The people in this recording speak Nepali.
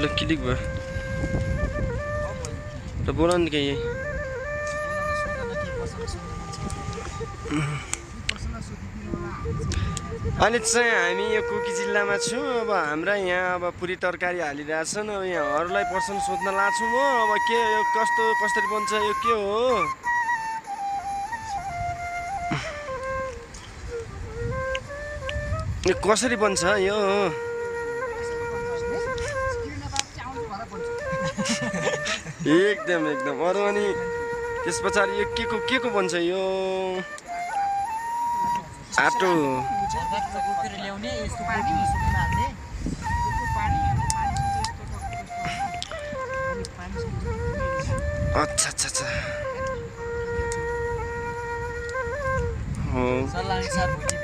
ल क्लिक भयो त बोला नि केही अहिले चाहिँ हामी यो कुकी जिल्लामा छौँ अब हाम्रा यहाँ अब पुरी तरकारी हालिरहेछन् अब यहाँहरूलाई प्रश्न सोध्न लाग्छु म अब के यो कस्तो कसरी बन्छ यो के हो यो कसरी बन्छ यो एकदम एकदम अरू अनि त्यस पछाडि यो के को बन्छ यो आटो अच्छा अच्छा अच्छा हो